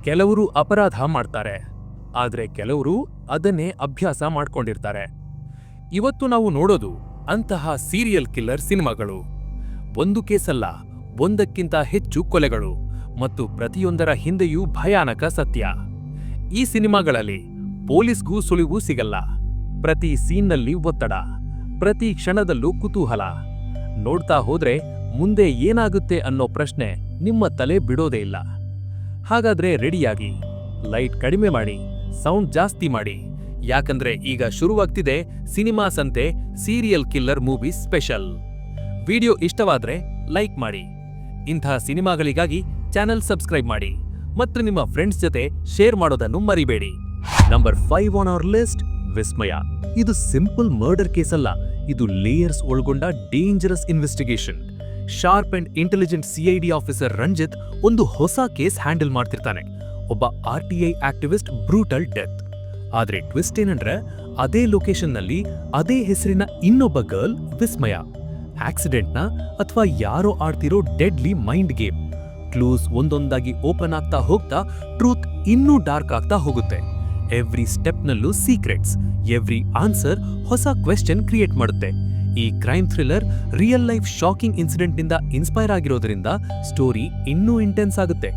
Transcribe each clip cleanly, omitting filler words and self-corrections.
ಕೆಲವರು ಅಪರಾಧ ಮಾಡ್ತಾರೆ, ಆದ್ರೆ ಕೆಲವರು ಅದನ್ನೇ ಅಭ್ಯಾಸ ಮಾಡ್ಕೊಂಡಿರ್ತಾರೆ. ಇವತ್ತು ನಾವು ನೋಡೋದು ಅಂತಹ ಸೀರಿಯಲ್ ಕಿಲ್ಲರ್ ಸಿನಿಮಾಗಳು. ಒಂದು ಕೇಸಲ್ಲ, ಒಂದಕ್ಕಿಂತ ಹೆಚ್ಚು ಕೊಲೆಗಳು, ಮತ್ತು ಪ್ರತಿಯೊಂದರ ಹಿಂದೆಯೂ ಭಯಾನಕ ಸತ್ಯ. ಈ ಸಿನಿಮಾಗಳಲ್ಲಿ ಪೊಲೀಸ್ಗೂ ಸುಳಿವು ಸಿಗಲ್ಲ. ಪ್ರತಿ ಸೀನ್ನಲ್ಲಿ ಒತ್ತಡ, ಪ್ರತಿ ಕ್ಷಣದಲ್ಲೂ ಕುತೂಹಲ. ನೋಡ್ತಾ ಹೋದ್ರೆ ಮುಂದೆ ಏನಾಗುತ್ತೆ ಅನ್ನೋ ಪ್ರಶ್ನೆ ನಿಮ್ಮ ತಲೆ ಬಿಡೋದೇ ಇಲ್ಲ. ಹಾಗಾದ್ರೆ ರೆಡಿಯಾಗಿ, ಲೈಟ್ ಕಡಿಮೆ ಮಾಡಿ, ಸೌಂಡ್ ಜಾಸ್ತಿ ಮಾಡಿ, ಯಾಕಂದ್ರೆ ಈಗ ಶುರುವಾಗ್ತಿದೆ ಸಿನಿಮಾ ಸಂತೆ serial killer movie special. Video ಇಷ್ಟವಾದ್ರೆ ಲೈಕ್ ಮಾಡಿ, ಇಂಥ ಸಿನಿಮಾಗಳಿಗಾಗಿ ಚಾನೆಲ್ ಸಬ್ಸ್ಕ್ರೈಬ್ ಮಾಡಿ, ಮತ್ತು ನಿಮ್ಮ ಫ್ರೆಂಡ್ಸ್ ಜೊತೆ ಶೇರ್ ಮಾಡೋದನ್ನು ಮರಿಬೇಡಿ. Number 5 on our list, Vismaya. ಇದು ಸಿಂಪಲ್ ಮರ್ಡರ್ ಕೇಸ್ ಅಲ್ಲ, ಇದು ಲೇಯರ್ಸ್ ಒಳಗೊಂಡ dangerous investigation. Sharp and intelligent CID officer Ranjith ಒಂದು ಹೊಸ ಕೇಸ್ ಹ್ಯಾಂಡಲ್ ಮಾಡ್ತಿರ್ತಾನೆ. ಒಬ್ಬ RTI ಆಕ್ಟಿವಿಸ್ಟ್ ಬ್ರೂಟಲ್ ಡೆತ್. ಆದ್ರೆ ಟ್ವಿಸ್ಟ್ ಏನಂದ್ರೆ, ಅದೇ ಲೊಕೇಶನ್ನಲ್ಲಿ ಅದೇ ಹೆಸರಿನ ಇನ್ನೊಬ್ಬ ಗರ್ಲ್ ವಿಸ್ಮಯ. ಆಕ್ಸಿಡೆಂಟ್ನ ಅಥವಾ ಯಾರೋ ಆಡ್ತಿರೋ ಡೆಡ್ಲಿ ಮೈಂಡ್ ಗೇಮ್. ಕ್ಲೂಸ್ ಒಂದೊಂದಾಗಿ ಓಪನ್ ಆಗ್ತಾ ಹೋಗ್ತಾ ಟ್ರೂತ್ ಇನ್ನೂ ಡಾರ್ಕ್ ಆಗ್ತಾ ಹೋಗುತ್ತೆ. ಎವ್ರಿ ಸ್ಟೆಪ್ನಲ್ಲೂ ಸೀಕ್ರೆಟ್ಸ್, ಎವ್ರಿ ಆನ್ಸರ್ ಹೊಸ ಕ್ವೆಶ್ಚನ್ ಕ್ರಿಯೇಟ್ ಮಾಡುತ್ತೆ. ಈ crime thriller real life shocking ಇನ್ಸಿಡೆಂಟ್ನಿಂದ ಇನ್ಸ್ಪೈರ್ ಆಗಿರೋದ್ರಿಂದ ಸ್ಟೋರಿ ಇನ್ನೂ ಇಂಟೆನ್ಸ್ ಆಗುತ್ತೆ.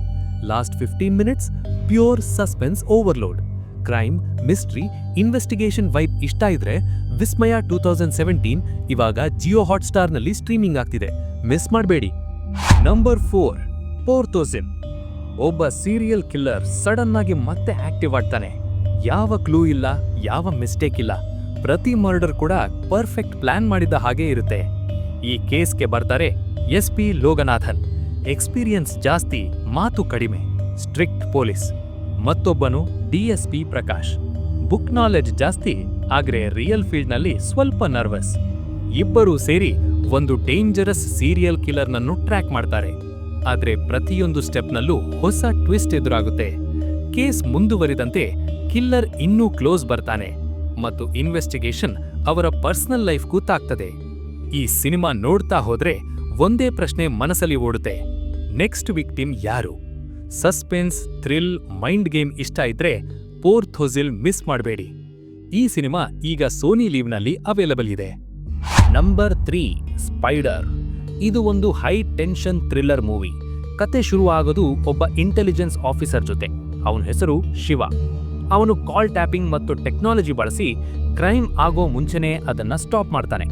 Last 15 minutes pure suspense overload. Crime, mystery, investigation vibe ಇಷ್ಟ ಇದ್ರೆ ವಿಸ್ಮಯ 2017 ಇವಾಗ ಜಿಯೋ ಹಾಟ್ಸ್ಟಾರ್ನಲ್ಲಿ ಸ್ಟ್ರೀಮಿಂಗ್ ಆಗ್ತಿದೆ, ಮಿಸ್ ಮಾಡಬೇಡಿ. ನಂಬರ್ 4, ಪೋರ್ಥೋಸಿಲ್. ಒಬ್ಬ ಸೀರಿಯಲ್ ಕಿಲ್ಲರ್ ಸಡನ್ ಆಗಿ ಮತ್ತೆ ಆಕ್ಟಿವ್ ಆಗ್ತಾನೆ. ಯಾವ ಕ್ಲೂ ಇಲ್ಲ, ಯಾವ ಮಿಸ್ಟೇಕ್ ಇಲ್ಲ. ಪ್ರತಿ ಮರ್ಡರ್ ಕೂಡ ಪರ್ಫೆಕ್ಟ್ ಪ್ಲಾನ್ ಮಾಡಿದ ಹಾಗೆ ಇರುತ್ತೆ. ಈ ಕೇಸ್ಗೆ ಬರ್ತಾರೆ SP ಲೋಗನಾಥನ್. ಎಕ್ಸ್ಪೀರಿಯನ್ಸ್ ಜಾಸ್ತಿ, ಮಾತು ಕಡಿಮೆ, ಸ್ಟ್ರಿಕ್ಟ್ ಪೊಲೀಸ್. ಮತ್ತೊಬ್ಬನು DSP ಪ್ರಕಾಶ್. ಬುಕ್ ನಾಲೆಡ್ಜ್ ಜಾಸ್ತಿ, ಆದ್ರೆ ರಿಯಲ್ ಫೀಲ್ಡ್ನಲ್ಲಿ ಸ್ವಲ್ಪ ನರ್ವಸ್. ಇಬ್ಬರೂ ಸೇರಿ ಒಂದು ಡೇಂಜರಸ್ ಸೀರಿಯಲ್ ಕಿಲ್ಲರ್ನನ್ನು ಟ್ರ್ಯಾಕ್ ಮಾಡ್ತಾರೆ. ಆದ್ರೆ ಪ್ರತಿಯೊಂದು ಸ್ಟೆಪ್ನಲ್ಲೂ ಹೊಸ ಟ್ವಿಸ್ಟ್ ಎದುರಾಗುತ್ತೆ. ಕೇಸ್ ಮುಂದುವರಿದಂತೆ ಕಿಲ್ಲರ್ ಇನ್ನೂ ಕ್ಲೋಸ್ ಬರ್ತಾನೆ, ಮತ್ತು ಇನ್ವೆಸ್ಟಿಗೇಷನ್ ಅವರ ಪರ್ಸನಲ್ ಲೈಫ್ಗೂ ತಾಗ್ತದೆ. ಈ ಸಿನಿಮಾ ನೋಡ್ತಾ ಹೋದ್ರೆ ಒಂದೇ ಪ್ರಶ್ನೆ ಮನಸ್ಸಲ್ಲಿ ಓಡುತ್ತೆ, ನೆಕ್ಸ್ಟ್ ವಿಕ್ಟಿಮ್ ಯಾರು? ಸಸ್ಪೆನ್ಸ್, ಥ್ರಿಲ್, ಮೈಂಡ್ ಗೇಮ್ ಇಷ್ಟ ಇದ್ರೆ ಪೋರ್ಥೋಸಿಲ್ ಮಿಸ್ ಮಾಡಬೇಡಿ. ಈ ಸಿನಿಮಾ ಈಗ ಸೋನಿ ಲೀವ್ನಲ್ಲಿ ಅವೈಲಬಲ್ ಇದೆ. Number 3, spider. ಇದು ಒಂದು ಹೈ ಟೆನ್ಷನ್ ಥ್ರಿಲ್ಲರ್ ಮೂವಿ. ಕತೆ ಶುರುವಾಗೋದು ಒಬ್ಬ ಇಂಟೆಲಿಜೆನ್ಸ್ ಆಫೀಸರ್ ಜೊತೆ. ಅವನ ಹೆಸರು ಶಿವ. ಅವನು ಕಾಲ್ ಟ್ಯಾಪಿಂಗ್ ಮತ್ತು ಟೆಕ್ನಾಲಜಿ ಬಳಸಿ ಕ್ರೈಮ್ ಆಗೋ ಮುಂಚೆನೇ ಅದನ್ನ ಸ್ಟಾಪ್ ಮಾಡ್ತಾನೆ.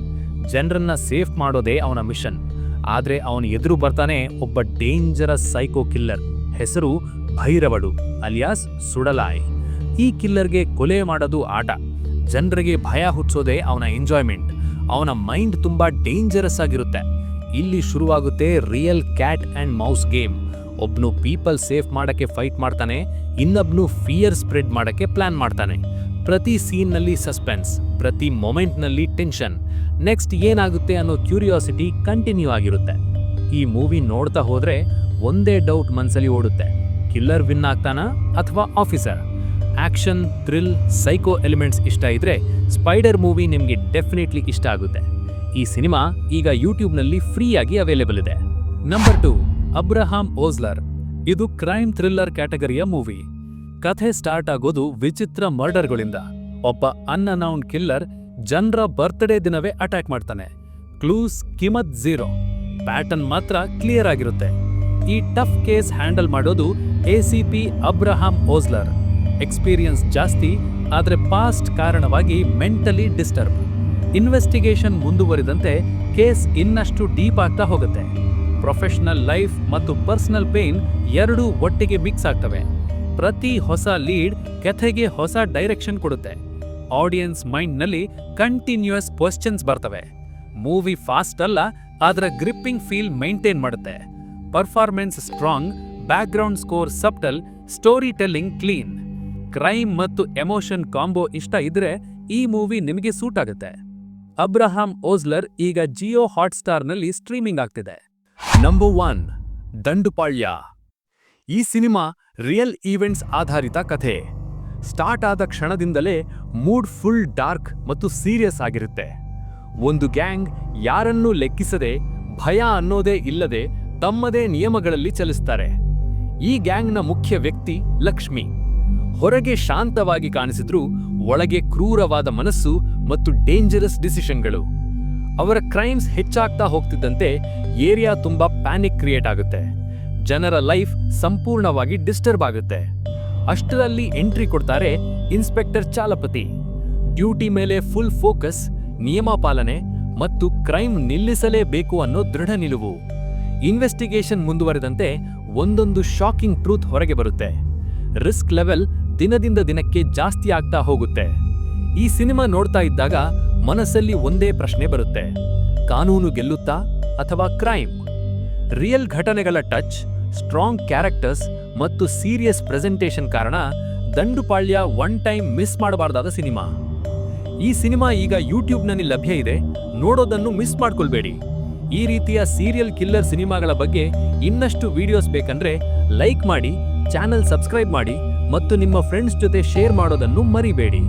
ಜನರನ್ನ ಸೇಫ್ ಮಾಡೋದೇ ಅವನ ಮಿಷನ್. ಆದ್ರೆ ಅವನು ಎದುರು ಬರ್ತಾನೆ ಒಬ್ಬ ಡೇಂಜರಸ್ ಸೈಕೋ ಕಿಲ್ಲರ್. ಹೆಸರು ಭೈರವಡು ಅಲಿಯಾಸ್ ಸುಡಲಾಯ್. ಈ ಕಿಲ್ಲರ್ಗೆ ಕೊಲೆ ಮಾಡೋದು ಆಟ, ಜನರಿಗೆ ಭಯ ಹುಟ್ಟಿಸೋದೇ ಅವನ ಎಂಜಾಯ್ಮೆಂಟ್. ಅವನ ಮೈಂಡ್ ತುಂಬಾ ಡೇಂಜರಸ್ ಆಗಿರುತ್ತೆ. ಇಲ್ಲಿ ಶುರುವಾಗುತ್ತೆ real cat and mouse game. ಒಬ್ನು ಪೀಪಲ್ ಸೇಫ್ ಮಾಡಕ್ಕೆ ಫೈಟ್ ಮಾಡ್ತಾನೆ, ಇನ್ನೊಬ್ನು ಫಿಯರ್ ಸ್ಪ್ರೆಡ್ ಮಾಡಕ್ಕೆ ಪ್ಲಾನ್ ಮಾಡ್ತಾನೆ. ಪ್ರತಿ ಸೀನ್ನಲ್ಲಿ ಸಸ್ಪೆನ್ಸ್, ಪ್ರತಿ ಮೊಮೆಂಟ್ನಲ್ಲಿ ಟೆನ್ಷನ್. ನೆಕ್ಸ್ಟ್ ಏನಾಗುತ್ತೆ ಅನ್ನೋ ಕ್ಯೂರಿಯಾಸಿಟಿ ಕಂಟಿನ್ಯೂ ಆಗಿರುತ್ತೆ. ಈ ಮೂವಿ ನೋಡ್ತಾ ಹೋದ್ರೆ ಒಂದೇ ಡೌಟ್ ಮನ್ಸಲ್ಲಿ ಓಡುತ್ತೆ, ಕಿಲ್ಲರ್ ವಿನ್ ಆಗ್ತಾನಾ ಅಥವಾ officer? Action, thrill, psycho elements ಇಷ್ಟ ಇದ್ರೆ ಸ್ಪೈಡರ್ ಮೂವಿ ನಿಮ್ಗೆ ಡೆಫಿನೆಟ್ಲಿ ಇಷ್ಟ ಆಗುತ್ತೆ. ಈ ಸಿನಿಮಾ ಈಗ ಯೂಟ್ಯೂಬ್ನಲ್ಲಿ ಫ್ರೀಯಾಗಿ ಅವೈಲೇಬಲ್ ಇದೆ. ನಂಬರ್ 2, ಅಬ್ರಹಾಂ ಓಸ್ಲರ್. ಇದು ಕ್ರೈಮ್ ಥ್ರಿಲ್ಲರ್ ಕ್ಯಾಟಗರಿಯ ಮೂವಿ. ಕಥೆ ಸ್ಟಾರ್ಟ್ ಆಗೋದು ವಿಚಿತ್ರ ಮರ್ಡರ್ಗಳಿಂದ. ಒಬ್ಬ ಅನ್ಅನೌನ್ಡ್ ಕಿಲ್ಲರ್ ಜನರ ಬರ್ತ್ಡೇ ದಿನವೇ ಅಟ್ಯಾಕ್ ಮಾಡ್ತಾನೆ. ಕ್ಲೂಸ್ ಕಿಮತ್ ಝೀರೋ, ಪ್ಯಾಟರ್ನ್ ಮಾತ್ರ ಕ್ಲಿಯರ್ ಆಗಿರುತ್ತೆ. ಈ ಟಫ್ ಕೇಸ್ ಹ್ಯಾಂಡಲ್ ಮಾಡೋದು ACP ಅಬ್ರಹಾಂ ಓಸ್ಲರ್. ಎಕ್ಸ್ಪೀರಿಯನ್ಸ್ ಜಾಸ್ತಿ, ಆದ್ರೆ ಪಾಸ್ಟ್ ಕಾರಣವಾಗಿ ಮೆಂಟಲಿ ಡಿಸ್ಟರ್ಬ್. ಇನ್ವೆಸ್ಟಿಗೇಷನ್ ಮುಂದುವರಿದಂತೆ ಕೇಸ್ ಇನ್ನಷ್ಟು ಡೀಪ್ ಆಗ್ತಾ ಹೋಗುತ್ತೆ. ಪ್ರೊಫೆಷನಲ್ ಲೈಫ್ ಮತ್ತು ಪರ್ಸನಲ್ ಪೇನ್ ಎರಡೂ ಒಟ್ಟಿಗೆ ಮಿಕ್ಸ್ ಆಗ್ತವೆ. ಪ್ರತಿ ಹೊಸ ಲೀಡ್ ಕಥೆಗೆ ಹೊಸ ಡೈರೆಕ್ಷನ್ ಕೊಡುತ್ತೆ. ಆಡಿಯನ್ಸ್ ಮೈಂಡ್ನಲ್ಲಿ ಕಂಟಿನ್ಯೂಯಸ್ ಕ್ವೆಶ್ಚನ್ಸ್ ಬರ್ತವೆ. ಮೂವಿ ಫಾಸ್ಟ್ ಅಲ್ಲ, ಆದ್ರೆ ಗ್ರಿಪ್ಪಿಂಗ್ ಫೀಲ್ ಮೈಂಟೈನ್ ಮಾಡುತ್ತೆ. Performance strong, background score subtle, story telling clean. Crime ಮತ್ತು ಎಮೋಷನ್ ಕಾಂಬೋ ಇಷ್ಟ ಇದ್ರೆ ಈ ಮೂವಿ ನಿಮಗೆ ಸೂಟ್ ಆಗುತ್ತೆ. ಅಬ್ರಹಾಂ ಓಸ್ಲರ್ ಈಗ ಜಿಯೋ ಹಾಟ್ಸ್ಟಾರ್ನಲ್ಲಿ ಸ್ಟ್ರೀಮಿಂಗ್ ಆಗ್ತಿದೆ. ನಂಬರ್ 1, ದಂಡುಪಾಳ್ಯ. ಈ ಸಿನಿಮಾ ರಿಯಲ್ ಈವೆಂಟ್ಸ್ ಆಧಾರಿತ ಕಥೆ. ಸ್ಟಾರ್ಟ್ ಆದ ಕ್ಷಣದಿಂದಲೇ ಮೂಡ್ ಫುಲ್ ಡಾರ್ಕ್ ಮತ್ತು ಸೀರಿಯಸ್ ಆಗಿರುತ್ತೆ. ಒಂದು ಗ್ಯಾಂಗ್ ಯಾರನ್ನೂ ಲೆಕ್ಕಿಸದೆ, ಭಯ ಅನ್ನೋದೇ ಇಲ್ಲದೆ ತಮ್ಮದೇ ನಿಯಮಗಳಲ್ಲಿ ಚಲಿಸ್ತಾರೆ. ಈ ಗ್ಯಾಂಗ್ನ ಮುಖ್ಯ ವ್ಯಕ್ತಿ ಲಕ್ಷ್ಮಿ. ಹೊರಗೆ ಶಾಂತವಾಗಿ ಕಾಣಿಸಿದ್ರೂ ಒಳಗೆ ಕ್ರೂರವಾದ ಮನಸ್ಸು ಮತ್ತು ಡೇಂಜರಸ್ ಡಿಸಿಷನ್ಗಳು. ಅವರ ಕ್ರೈಮ್ಸ್ ಹೆಚ್ಚಾಗ್ತಾ ಹೋಗ್ತಿದ್ದಂತೆ ಏರಿಯಾ ತುಂಬಾ ಪ್ಯಾನಿಕ್ ಕ್ರಿಯೇಟ್ ಆಗುತ್ತೆ. ಜನರ ಲೈಫ್ ಸಂಪೂರ್ಣವಾಗಿ ಡಿಸ್ಟರ್ಬ್ ಆಗುತ್ತೆ. ಅಷ್ಟರಲ್ಲಿ ಎಂಟ್ರಿ ಕೊಡ್ತಾರೆ ಇನ್ಸ್ಪೆಕ್ಟರ್ ಚಾಲಪತಿ. ಡ್ಯೂಟಿ ಮೇಲೆ ಫುಲ್ ಫೋಕಸ್, ನಿಯಮ ಪಾಲನೆ ಮತ್ತು ಕ್ರೈಮ್ ನಿಲ್ಲಿಸಲೇಬೇಕು ಅನ್ನೋ ದೃಢ ನಿಲುವು. ಇನ್ವೆಸ್ಟಿಗೇಷನ್ ಮುಂದುವರೆದಂತೆ ಒಂದೊಂದು ಶಾಕಿಂಗ್ ಟ್ರೂತ್ ಹೊರಗೆ ಬರುತ್ತೆ. ರಿಸ್ಕ್ ಲೆವೆಲ್ ದಿನದಿಂದ ದಿನಕ್ಕೆ ಜಾಸ್ತಿ ಆಗ್ತಾ ಹೋಗುತ್ತೆ. ಈ ಸಿನಿಮಾ ನೋಡ್ತಾ ಇದ್ದಾಗ ಮನಸ್ಸಲ್ಲಿ ಒಂದೇ ಪ್ರಶ್ನೆ ಬರುತ್ತೆ: ಕಾನೂನು ಗೆಲ್ಲುತ್ತಾ ಅಥವಾ ಕ್ರೈಮ್? ರಿಯಲ್ ಘಟನೆಗಳ ಟಚ್, ಸ್ಟ್ರಾಂಗ್ ಕ್ಯಾರೆಕ್ಟರ್ಸ್ ಮತ್ತು ಸೀರಿಯಸ್ ಪ್ರೆಸೆಂಟೇಷನ್ ಕಾರಣ ದಂಡುಪಾಳ್ಯ ಒನ್ ಟೈಮ್ ಮಿಸ್ ಮಾಡಬಾರ್ದಾದ ಸಿನಿಮಾ. ಈ ಸಿನಿಮಾ ಈಗ ಯೂಟ್ಯೂಬ್ನಲ್ಲಿ ಲಭ್ಯ ಇದೆ, ನೋಡೋದನ್ನು ಮಿಸ್ ಮಾಡ್ಕೊಳ್ಬೇಡಿ. ಈ ರೀತಿಯ ಸೀರಿಯಲ್ ಕಿಲ್ಲರ್ ಸಿನಿಮಾಗಳ ಬಗ್ಗೆ ಇನ್ನಷ್ಟು ವಿಡಿಯೋಸ್ ಬೇಕಂದ್ರೆ ಲೈಕ್ ಮಾಡಿ, ಚಾನೆಲ್ ಸಬ್ಸ್ಕ್ರೈಬ್ ಮಾಡಿ ಮತ್ತು ನಿಮ್ಮ ಫ್ರೆಂಡ್ಸ್ ಜೊತೆ ಶೇರ್ ಮಾಡೋದನ್ನು ಮರಿಬೇಡಿ.